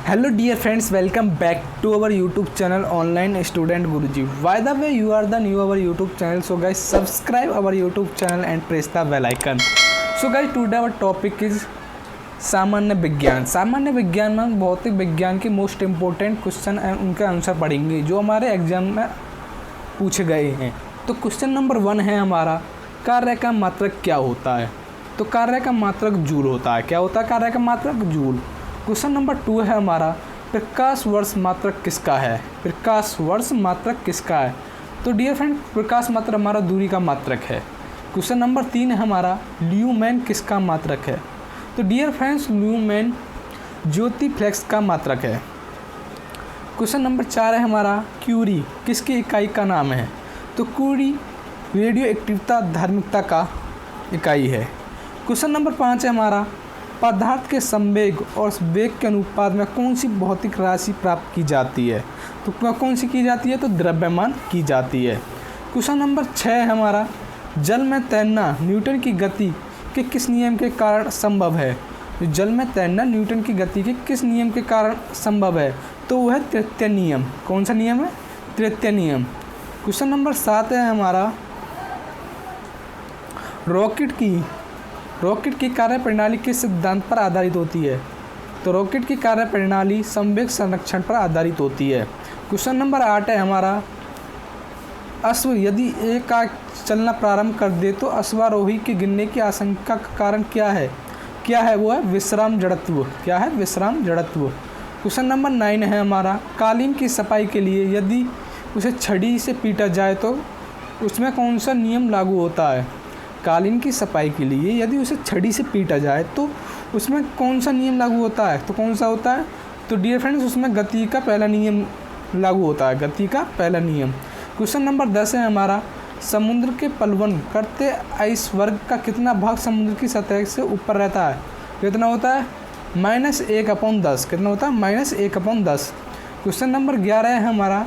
Hello dear friends, welcome back to our YouTube channel Online Student Guruji. By the way, you are the new our YouTube channel, so guys subscribe our YouTube channel and press the bell icon. So guys, today our topic is सामान्य विज्ञान। सामान्य विज्ञान में हम भौतिक विज्ञान के most important question and उनके आंसर पढ़ेंगे जो हमारे एग्जाम में पूछे गए हैं। तो क्वेश्चन नंबर 1 है हमारा, कार्य का मात्रक क्या होता है? तो कार्य का मात्रक जूल होता है। क्या होता है कार्य का मात्रक? जूल। क्वेश्चन नंबर 2 है हमारा, प्रकाश वर्ष मात्रक किसका है? प्रकाश वर्ष मात्रक किसका है? तो डियर फ्रेंड, प्रकाश मात्रक हमारा दूरी का मात्रक है। क्वेश्चन नंबर 3 है हमारा, ल्यूमेन किसका मात्रक है? तो डियर फ्रेंड्स, ल्यूमेन ज्योति फ्लेक्स का मात्रक है। क्वेश्चन नंबर 4 है हमारा, क्यूरी किसकी इकाई का नाम है? तो क्यूरी रेडियो एक्टिविता धार्मिकता का इकाई है। क्वेश्चन नंबर 5 है हमारा, पदार्थ के संवेग और वेग के अनुपात में कौन सी भौतिक राशि प्राप्त की जाती है? तो कौन सी की जाती है? तो द्रव्यमान की जाती है। क्वेश्चन नंबर 6 है हमारा, जल में तैरना न्यूटन की गति के किस नियम के कारण संभव है? तो जल में तैरना न्यूटन की गति के किस नियम के कारण संभव है? तो वह है तृतीय नियम। कौन सा नियम है? तृतीय नियम। क्वेश्चन नंबर 7 है हमारा, रॉकेट की कार्यप्रणाली किस सिद्धांत पर आधारित होती है? तो रॉकेट की कार्यप्रणाली संवेग संरक्षण पर आधारित होती है। क्वेश्चन नंबर 8 है हमारा, अश्व यदि एकाएक चलना प्रारंभ कर दे तो अश्वारोही के गिरने की आशंका का कारण क्या है? वो है विश्राम जड़त्व। क्या है? विश्राम जड़त्व। क्वेश्चन नंबर 9 है हमारा, कालीन की सफाई के लिए यदि उसे छड़ी से पीटा जाए तो उसमें कौन सा नियम लागू होता है? कालीन की सफाई के लिए यदि उसे छड़ी से पीटा जाए तो उसमें कौन सा नियम लागू होता है? तो कौन सा होता है? तो डियर फ्रेंड्स, उसमें गति का पहला नियम लागू होता है। गति का पहला नियम। क्वेश्चन नंबर 10 है हमारा, समुद्र के प्लवन करते आइसबर्ग का कितना भाग समुद्र की सतह से ऊपर रहता है? कितना होता है? -1/10। कितना होता है? -1/10। क्वेश्चन नंबर 11 है हमारा,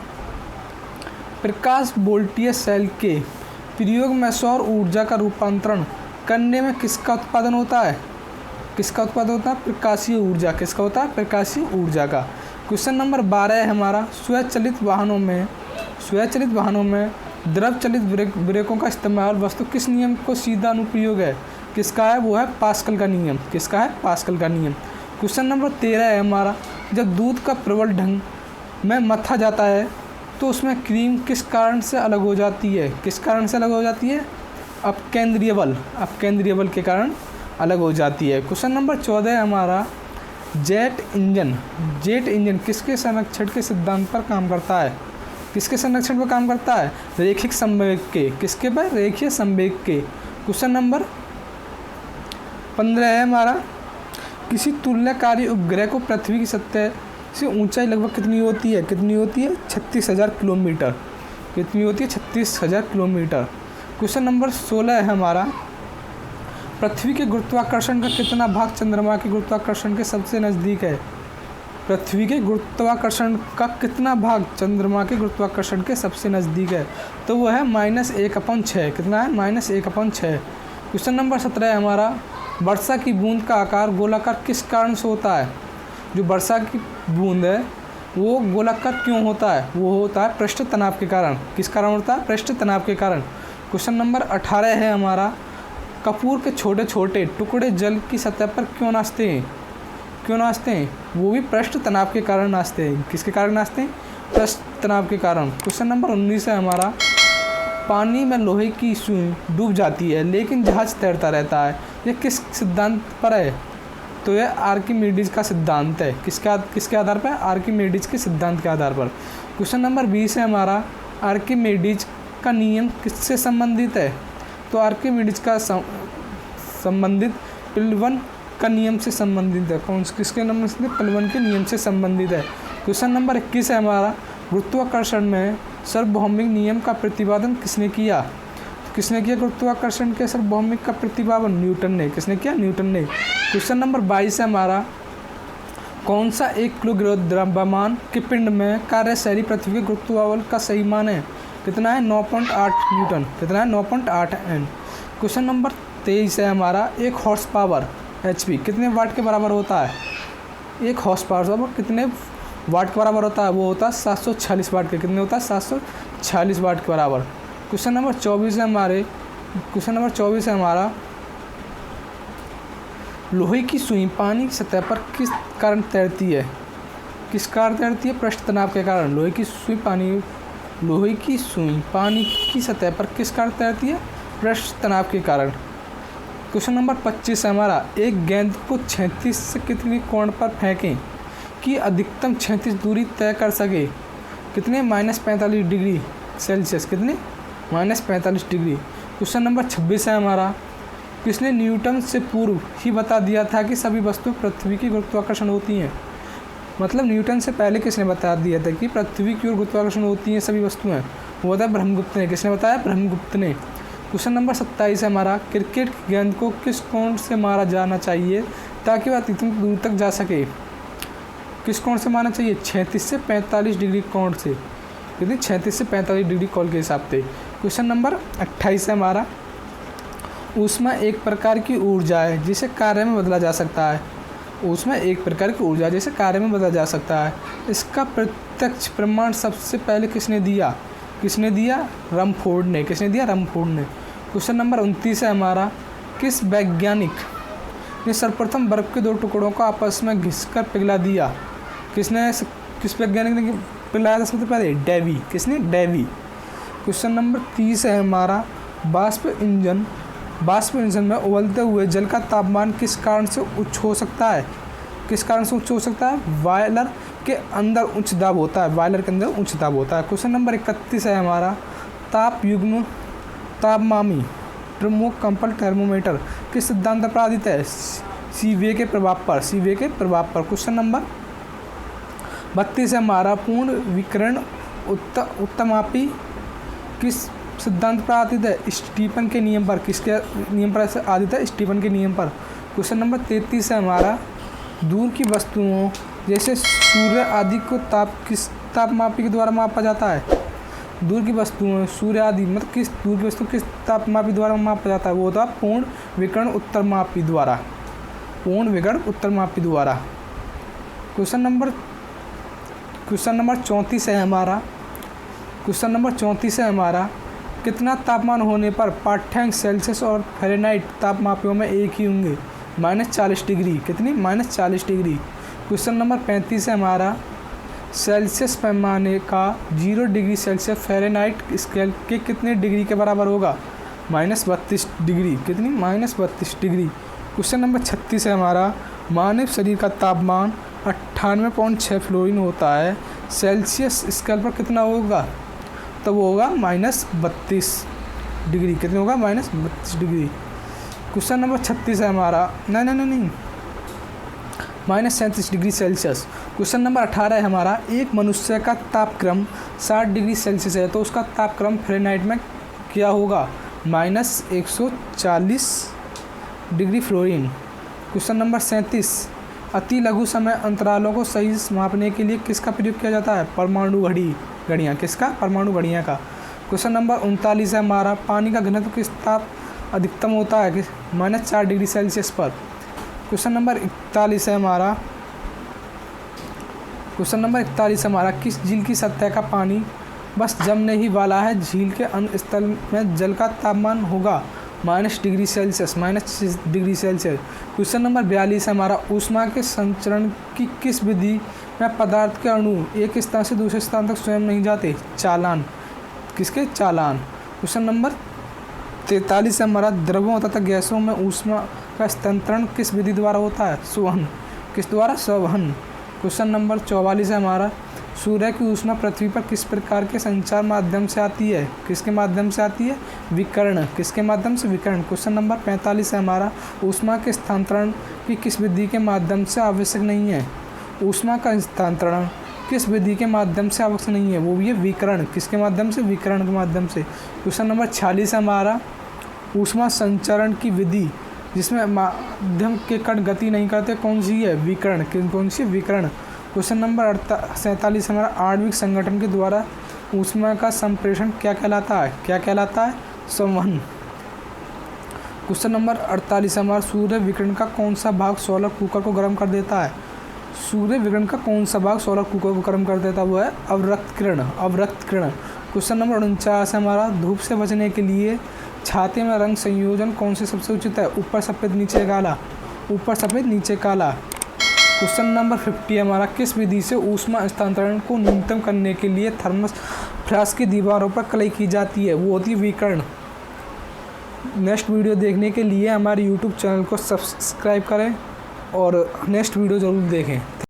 प्रकाश वोल्टीय सेल के प्रयोग में सौर ऊर्जा का रूपांतरण करने में किसका उत्पादन होता है? किसका उत्पादन होता है? प्रकाशीय ऊर्जा। किसका होता है? प्रकाशीय ऊर्जा का। क्वेश्चन नंबर 12 है हमारा, स्वचालित वाहनों में द्रव चलित ब्रेकों का इस्तेमाल वस्तु किस नियम को सीधा अनुप्रयोग है? किसका है? वो है पास्कल का नियम। किसका है? पास्कल का नियम। क्वेश्चन नंबर 13 है हमारा, जब दूध का प्रबल ढंग में मथा जाता है तो उसमें क्रीम किस कारण से अलग हो जाती है? किस कारण से अलग हो जाती है? अपकेंद्रीय बल के कारण अलग हो जाती है। क्वेश्चन नंबर 14 है हमारा, जेट इंजन किसके संरक्षण के सिद्धांत पर काम करता है? किसके संरक्षण पर काम करता है? रैखिक संवेग के। किसके पर? रेखीय संवेग के। क्वेश्चन नंबर 15 है हमारा, किसी तुल्यकारी उपग्रह को पृथ्वी की सतह से ऊंचाई लगभग कितनी होती है? 36,000 किलोमीटर। कितनी होती है? 36,000 किलोमीटर। क्वेश्चन नंबर 16 है हमारा, पृथ्वी के गुरुत्वाकर्षण का कितना भाग चंद्रमा के गुरुत्वाकर्षण के सबसे नज़दीक है? पृथ्वी के गुरुत्वाकर्षण का कितना भाग चंद्रमा के गुरुत्वाकर्षण के सबसे नज़दीक है? तो वो है -1/6। कितना है? -1/6। क्वेश्चन नंबर 17 है हमारा, वर्षा की बूंद का आकार गोलाकार किस कारण से होता है? जो वर्षा की बूंद है वो गोलाकार क्यों होता है? वो होता है पृष्ठ तनाव के कारण। किस कारण होता है? पृष्ठ तनाव के कारण। क्वेश्चन नंबर 18 है हमारा, कपूर के छोटे छोटे टुकड़े जल की सतह पर क्यों नाचते हैं? वो भी पृष्ठ तनाव के कारण नाचते हैं। किसके कारण नाचते हैं? पृष्ठ तनाव के कारण। क्वेश्चन नंबर 19 है हमारा, पानी में लोहे की सुई डूब जाती है लेकिन जहाज तैरता रहता है, ये किस सिद्धांत पर है? तो यह आर्किमिडीज का सिद्धांत है। किसके आधार पर? आर्किमिडीज के सिद्धांत के आधार पर। क्वेश्चन नंबर 20 है हमारा, आर्किमिडीज का नियम किससे संबंधित है? तो आर्किमिडीज का संबंधित पिलवन का नियम से संबंधित है। किसके नियम से? पिलवन के नियम से संबंधित है। क्वेश्चन नंबर 21 है हमारा, गुरुत्वाकर्षण में सार्वभौमिक नियम का प्रतिपादन किसने किया? गुरुत्वाकर्षण के सार्वभौमिक का प्रतिपादन न्यूटन ने। किसने किया? न्यूटन ने। क्वेश्चन नंबर 22 है हमारा, कौन सा 1 किलोग्राम द्रव्यमान के पिंड में कार्यशैली पृथ्वी के गुरुत्वाकर्षण का सही मान है? कितना है? 9.8 न्यूटन। कितना है? 9.8 N। क्वेश्चन नंबर 23 है हमारा, 1 हॉर्स पावर HP कितने वाट के बराबर होता है? एक हॉर्स पावर वो कितने वाट के बराबर होता है? वो होता है 746 वाट के। कितने होता है? 746 वाट के बराबर। क्वेश्चन नंबर 24 है हमारा लोहे की सुई पानी की सतह पर किस कारण तैरती है? किस कारण तैरती है? पृष्ठ तनाव के कारण। लोहे की सुई पानी की सतह पर किस कारण तैरती है? पृष्ठ तनाव के कारण। क्वेश्चन नंबर 25 है हमारा एक गेंद को 36 से कितने कोण पर फेंकें कि अधिकतम 36 दूरी तय कर सके? कितने? -45 डिग्री सेल्सियस। कितने? -45 डिग्री। क्वेश्चन नंबर 26 है हमारा किसने न्यूटन से पूर्व ही बता दिया था कि सभी वस्तुएं पृथ्वी की गुरुत्वाकर्षण होती हैं? मतलब न्यूटन से पहले किसने बता दिया था कि पृथ्वी की ओर गुरुत्वाकर्षण होती हैं सभी वस्तुएं? वो था ब्रह्मगुप्त ने। किसने बताया? ब्रह्मगुप्त ने। क्वेश्चन नंबर 27 है हमारा क्रिकेट की गेंद को किस कोण से मारा जाना चाहिए ताकि वह अधिकतम दूर तक जा सके? किस कोण से मारना चाहिए? 36 से 45 डिग्री कोण से। कितनी? 36 से 45 डिग्री कोण के हिसाब से। क्वेश्चन नंबर 28 है हमारा ऊष्मा एक प्रकार की ऊर्जा है जिसे कार्य में बदला जा सकता है। ऊष्मा एक प्रकार की ऊर्जा जिसे कार्य में बदला जा सकता है। इसका प्रत्यक्ष प्रमाण सबसे पहले किसने दिया? रमफोर्ड ने। किसने दिया? रमफोर्ड ने। क्वेश्चन नंबर 29 है हमारा किस वैज्ञानिक ने सर्वप्रथम बर्फ के 2 टुकड़ों को आपस में घिसकर पिघला दिया? किस वैज्ञानिक ने पिघलाया था सबसे पहले? डेवी। किसने? डेवी। क्वेश्चन नंबर 30 है हमारा वाष्प इंजन में उबलते हुए जल का तापमान किस कारण से उच्च हो सकता है? किस कारण से उच्च हो सकता है? बॉयलर के अंदर उच्च दाब होता है। क्वेश्चन नंबर 31 है हमारा तापमामी थर्मोकपल थर्मोमीटर किस सिद्धांत पर आधारित है? सीवे के प्रभाव पर। क्वेश्चन नंबर 32 है हमारा पूर्ण विकिरण उत्तमापी किस सिद्धांत पर आधारित है? स्टीफन के नियम पर। किसके नियम पर आधारित है? स्टीफन के नियम पर। क्वेश्चन नंबर 33 है हमारा दूर की वस्तुओं जैसे सूर्य आदि को किस तापमापी के द्वारा मापा जाता है? दूर की वस्तुओं सूर्य आदि मतलब किस दूर की वस्तु किस तापमापी द्वारा मापा जाता है? वो होता है पूर्ण विकिरण उत्तरमापी द्वारा। क्वेश्चन नंबर 34 है हमारा कितना तापमान होने पर पाठ्यांक सेल्सियस और फ़ारेनहाइट तापमापियों में एक ही होंगे? -40 डिग्री। कितनी? -40 डिग्री। क्वेश्चन नंबर 35 है हमारा सेल्सियस पैमाने का 0 डिग्री सेल्सियस फ़ारेनहाइट स्केल के कितने डिग्री के बराबर होगा? -32 डिग्री। कितनी? -32 डिग्री। क्वेश्चन नंबर 36 है हमारा मानव शरीर का तापमान 98.6 फ्लोरीन होता है। सेल्सियस स्केल पर कितना होगा? तो वो होगा -32 डिग्री। कितने होगा? -32 डिग्री। क्वेश्चन नंबर 36 है हमारा नहीं -37 डिग्री सेल्सियस। क्वेश्चन नंबर 18 है हमारा एक मनुष्य का तापक्रम 60 डिग्री सेल्सियस है तो उसका तापक्रम फ़ारेनहाइट में क्या होगा? -140 डिग्री फ्लोरीन। क्वेश्चन नंबर 37 अति लघु समय अंतरालों को सही मापने के लिए किसका प्रयोग किया जाता है? परमाणु घड़ियाँ। किसका? परमाणु घड़ियाँ का। क्वेश्चन नंबर 39 है हमारा पानी का घनत्व किस ताप अधिकतम होता है? -4 डिग्री सेल्सियस पर। क्वेश्चन नंबर 41 है हमारा किस झील की सतह का पानी बस जमने ही वाला है? झील के अंत स्थल में जल का तापमान होगा -6 डिग्री सेल्सियस। क्वेश्चन नंबर 42 है हमारा ऊष्मा के संचरण की किस विधि में पदार्थ के अणु एक स्थान से दूसरे स्थान तक स्वयं नहीं जाते? चालन। किसके? चालन। क्वेश्चन नंबर 43 है हमारा द्रवों तथा गैसों में ऊष्मा का हस्तांतरण किस विधि द्वारा होता है? संवहन। किस द्वारा? संवहन। क्वेश्चन नंबर 44 है हमारा सूर्य की ऊष्मा पृथ्वी पर किस प्रकार के संचार माध्यम से आती है? किसके माध्यम से आती है? विकिरण। किसके माध्यम से? विकिरण। क्वेश्चन नंबर 45 है हमारा ऊष्मा के स्थानांतरण की किस विधि के माध्यम से आवश्यक नहीं है? ऊष्मा का स्थानांतरण किस विधि के माध्यम से आवश्यक नहीं है? वो भी है विकिरण। किसके माध्यम से? विकिरण के माध्यम से। क्वेश्चन नंबर 46 है हमारा ऊष्मा संचरण की विधि जिसमें माध्यम के कण गति नहीं करते कौन सी है? विकिरण। कौन सी? विकिरण। क्वेश्चन नंबर 47 हमारा आणविक संगठन के द्वारा ऊष्मा का संप्रेषण क्या कहलाता है? संवहन। क्वेश्चन नंबर 48 हमारा सूर्य विकिरण का कौन सा भाग सोलर कुकर को गर्म कर देता है? सूर्य विकिरण का कौन सा भाग सोलर को गर्म कर देता है? वो है अवरक्त किरण। अवरक्त किरण। क्वेश्चन नंबर 49 है हमारा, धूप से बचने के लिए छाते में रंग संयोजन कौन से सबसे उचित है? ऊपर सफ़ेद नीचे काला। ऊपर सफ़ेद नीचे काला। क्वेश्चन नंबर 50 है हमारा, किस विधि से ऊष्मा हस्तांतरण को न्यूनतम करने के लिए थर्मस फ्लास्क की दीवारों पर कलई की जाती है? वो होती है विकर्ण। नेक्स्ट वीडियो देखने के लिए हमारे यूट्यूब चैनल को सब्सक्राइब करें और नेक्स्ट वीडियो ज़रूर देखें।